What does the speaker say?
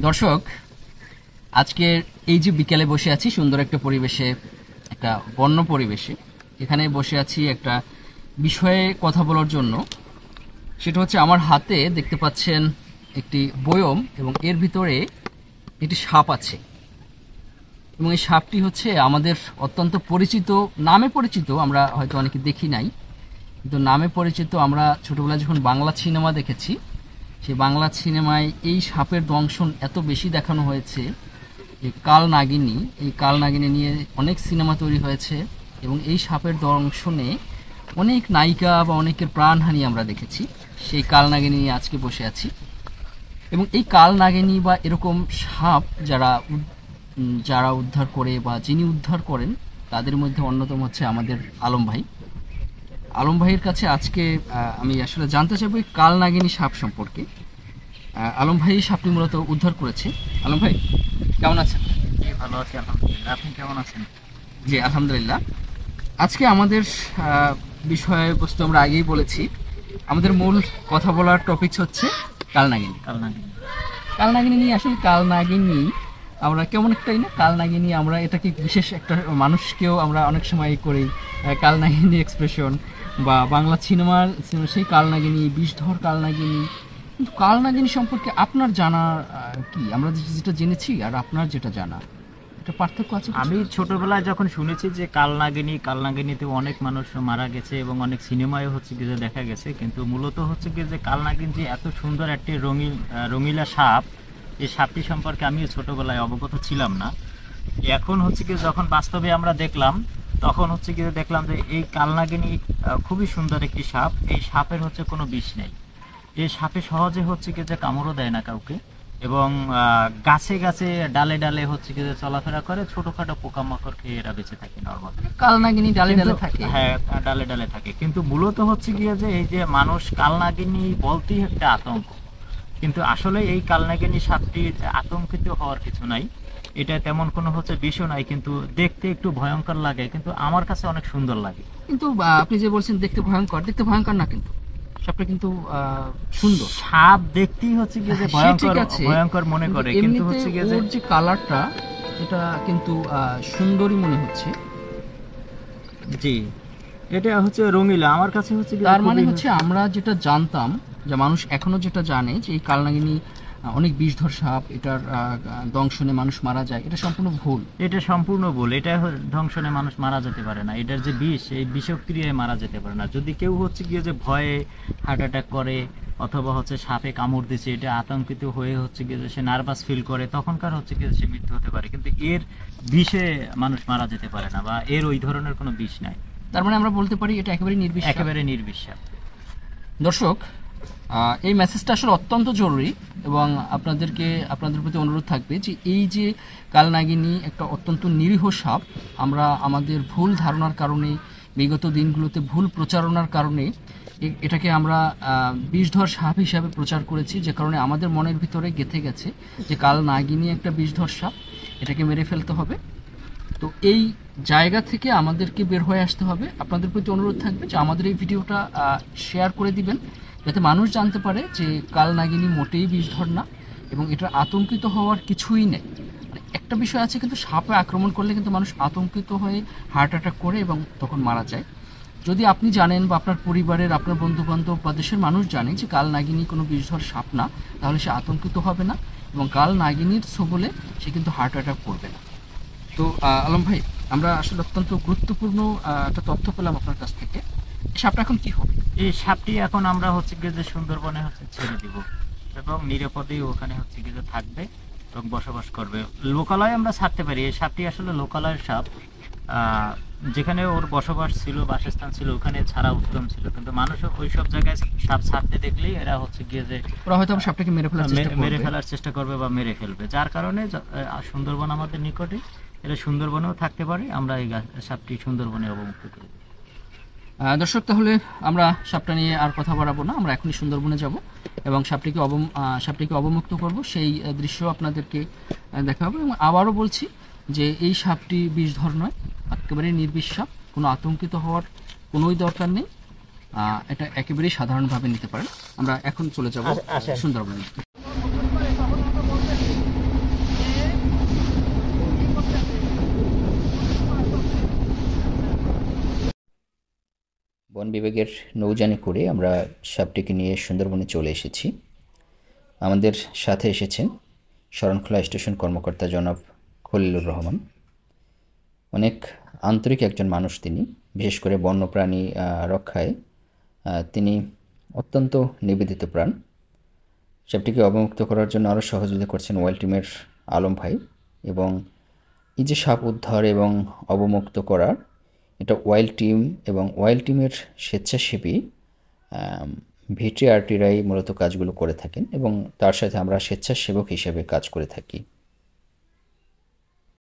দর্শক, আজকে এই যে বিকেলে বসে আছি সুন্দর একটা পরিবেশে, একটা বন্য পরিবেশে, এখানে বসে আছি একটা বিষয়ে কথা বলার জন্য। সেটা হচ্ছে আমার হাতে দেখতে পাচ্ছেন একটি বয়ম এবং এর ভিতরে একটি সাপ আছে এবং এই সাপটি হচ্ছে আমাদের অত্যন্ত পরিচিত, নামে পরিচিত, আমরা হয়তো অনেকে দেখি নাই, কিন্তু নামে পরিচিত। আমরা ছোটবেলায় যখন বাংলা সিনেমা দেখেছি, সেই বাংলা সিনেমায় এই সাপের দংশন এত বেশি দেখানো হয়েছে যে কাল নাগিনী, এই কাল নাগিনী নিয়ে অনেক সিনেমা তৈরি হয়েছে এবং এই সাপের দংশনে অনেক নায়িকা বা অনেকের প্রাণহানি আমরা দেখেছি। সেই কাল নাগিনী নিয়ে আজকে বসে আছি এবং এই কাল নাগিনী বা এরকম সাপ যারা উদ্ধার করে বা যিনি উদ্ধার করেন তাদের মধ্যে অন্যতম হচ্ছে আমাদের আলম ভাই। আলম ভাইয়ের কাছে আজকে আমি আসলে জানতে চাইব এই কাল নাগিনী সাপ সম্পর্কে। আলম ভাই সাপটি মূলত উদ্ধার করেছে। আলম ভাই কেমন আছেন? জি, ভালো আছি আলহামদুলিল্লাহ। আপনি কেমন আছেন? জি আলহামদুলিল্লাহ। আজকে আমাদের বিষয়বস্তু আমরা আগেই বলেছি, আমাদের মূল কথা বলার টপিক হচ্ছে কাল নাগিনী। কাল নাগিনী নিয়ে আসলে কাল নাগিনী আমরা কেমন একটাই না, কাল নাগিনী আমরা এটাকে বিশেষ একটা মানুষকেও আমরা অনেক সময় করি কাল নাগিনী এক্সপ্রেশন, বা বাংলা সিনেমার সেই কাল নাগিনী, বিষধর কাল নাগিনী। কিন্তু কাল নাগিনী সম্পর্কে আপনার জানা কি? আমরা যেটা জেনেছি আর আপনার যেটা জানা, এটা পার্থক্য আছে? আমি ছোটবেলায় যখন শুনেছি যে কালনাগিনীতে অনেক মানুষ মারা গেছে এবং অনেক সিনেমায় হচ্ছে কি যে দেখা গেছে, কিন্তু মূলত হচ্ছে কি যে কালনাগিনী যে এত সুন্দর একটি রঙিলা সাপ, এই সাপটি সম্পর্কে আমিও ছোটবেলায় অবগত ছিলাম না। এখন হচ্ছে কি যখন বাস্তবে আমরা দেখলাম, তখন হচ্ছে কি দেখলাম যে এই কালনাগিনী খুবই সুন্দর একটি সাপ। এই সাপের হচ্ছে কোনো বিষ নেই। এই সাপে সহজে হচ্ছে কি যে কামড়ও দেয় না কাউকে, এবং গাছে গাছে ডালে ডালে হচ্ছে কি যে চলাফেরা করে, ছোটখাটো পোকামাকড় খেয়ে এরা বেঁচে থাকে নর্মাল। কাল নাগিনী ডালে ডালে থাকে? হ্যাঁ, ডালে ডালে থাকে। কিন্তু মূলত হচ্ছে গিয়ে যে এই যে মানুষ কালনাগিনী বলতেই একটা আতঙ্ক, কিন্তু আসলে এই কালনাগিনী সাপটি আতঙ্কিত হওয়ার কিছু নাই। এটা তেমন কোনো হচ্ছে বিষও নাই, কিন্তু দেখতে একটু ভয়ঙ্কর লাগে, কিন্তু আমার কাছে অনেক সুন্দর লাগে। কিন্তু আপনি যে বলছেন দেখতে ভয়ঙ্কর, দেখতে ভয়ঙ্কর না, কিন্তু সাপটা কিন্তু সুন্দর। সাপ দেখতেই হচ্ছে কি যে ভয়ঙ্কর ভয়ঙ্কর মনে করে, কিন্তু হচ্ছে কি ওর যে কালারটা, এটা কিন্তু সুন্দরই মনে হচ্ছে। জি, এটা হচ্ছে রঙিলা। আমার কাছে হচ্ছে তার মানে হচ্ছে আমরা যেটা জানতাম, যে মানুষ এখনো যেটা জানে যে এই কালনাগিনী অনেক বিষধর সাপ, এটার দংশনে মানুষ মারা যায়, এটা সম্পূর্ণ ভুল। এটা সম্পূর্ণ ভুল। এটা দংশনে মানুষ মারা যেতে পারে না। এটার যে বিষ, এই বিষক্রিয়ায় মারা যেতে পারে না। যদি কেউ হচ্ছে গিয়ে যে ভয়ে হার্ট অ্যাটাক করে, অথবা হচ্ছে সাপে কামড় দিচ্ছে, এটা আতঙ্কিত হয়ে হচ্ছে গিয়ে যে সে নার্ভাস ফিল করে, তখনকার হচ্ছে গিয়ে সে মৃত্যু হতে পারে। কিন্তু এর বিষে মানুষ মারা যেতে পারে না, বা এর ওই ধরনের কোনো বিষ নাই। তার মানে আমরা বলতে পারি এটা একেবারে নির্বিষ, একেবারে নির্বিষ। দর্শক, এই মেসেজটা আসলে অত্যন্ত জরুরি এবং আপনাদের প্রতি অনুরোধ থাকবে যে এই যে কালনাগিনী একটা অত্যন্ত নিরীহ সাপ, আমরা আমাদের ভুল ধারণার কারণে, বিগত দিনগুলোতে ভুল প্রচারণার কারণে এটাকে আমরা বিষধর সাপ হিসাবে প্রচার করেছি, যে কারণে আমাদের মনের ভিতরে গেঁথে গেছে যে কালনাগিনী একটা বিষধর সাপ, এটাকে মেরে ফেলতে হবে। তো এই জায়গা থেকে আমাদেরকে বের হয়ে আসতে হবে। আপনাদের প্রতি অনুরোধ থাকবে যে আমাদের এই ভিডিওটা শেয়ার করে দিবেন, যাতে মানুষ জানতে পারে যে কাল নাগিনী মোটেই বিষধর না এবং এটা আতঙ্কিত হওয়ার কিছুই নেই। মানে একটা বিষয় আছে, কিন্তু সাপে আক্রমণ করলে কিন্তু মানুষ আতঙ্কিত হয়ে হার্ট অ্যাটাক করে এবং তখন মারা যায়। যদি আপনি জানেন বা আপনার পরিবারের, আপনার বন্ধুবান্ধব বা দেশের মানুষ জানে যে কাল নাগিনী কোনো বিষধর সাপ না, তাহলে সে আতঙ্কিত হবে না এবং কাল নাগিনীর ছোবলে সে কিন্তু হার্ট অ্যাটাক করবে না। তো আলম ভাই, আমরা আসলে অত্যন্ত গুরুত্বপূর্ণ একটা তথ্য পেলাম আপনার কাছ থেকে। সাপটা এখন কি হবে? এই সাপটি এখন আমরা হচ্ছে গিয়ে যে সুন্দরবনে হচ্ছে ছেড়ে দিব, এবং নিরাপদেই ওখানে হচ্ছে গিয়ে থাকবে এবং বসবাস করবে। লোকালয়ে আমরা ছাড়তে পারি। এই সাপটি আসলে লোকালয়ের সাপ। যেখানে ওর বসবাস ছিল, বাসস্থান ছিল, ওখানে ছাড়া উত্তম ছিল, কিন্তু মানুষ ওই সব জায়গায় সাপ ছাড়তে দেখলেই এরা হচ্ছে গিয়ে যে ওরা হয়তো সাপটাকে মেরে ফেলার চেষ্টা করবে বা মেরে ফেলবে। যার কারণে সুন্দরবন আমাদের নিকটে, এরা সুন্দরবনেও থাকতে পারে। আমরা এই সাপটি সুন্দরবনে অবমুক্ত করি। দর্শক, তাহলে আমরা সাপটা নিয়ে আর কথা বাড়াবো না, আমরা এখনই সুন্দরবনে যাব এবং সাপটিকে অবমুক্ত করব। সেই দৃশ্য আপনাদেরকে দেখাবো। এবং আবারও বলছি যে এই সাপটি বিষধর নয়, একেবারে নির্বিষ সাপ, কোনো আতঙ্কিত হওয়ার কোনোই দরকার নেই। এটা একেবারেই সাধারণভাবে নিতে পারেন। আমরা এখন চলে যাব সুন্দরবনে। বন বিভাগের নৌযানে করে আমরা সাপটিকে নিয়ে সুন্দরবনে চলে এসেছি। আমাদের সাথে এসেছেন শরণখোলা স্টেশন কর্মকর্তা জনাব খলিলুর রহমান। অনেক আন্তরিক একজন মানুষ তিনি, বিশেষ করে বন্যপ্রাণী রক্ষায় তিনি অত্যন্ত নিবেদিত প্রাণ। সাপটিকে অবমুক্ত করার জন্য আরও সহযোগিতা করছেন ওয়াইল টিমের আলম ভাই। এবং এই যে সাপ উদ্ধার এবং অবমুক্ত করার, এটা ওয়াইল্ড টিম এবং ওয়াইল্ড টিমের স্বেচ্ছাসেবী ভিটিআরটিরাই মূলত কাজগুলো করে থাকেন এবং তার সাথে আমরা স্বেচ্ছাসেবক হিসেবে কাজ করে থাকি।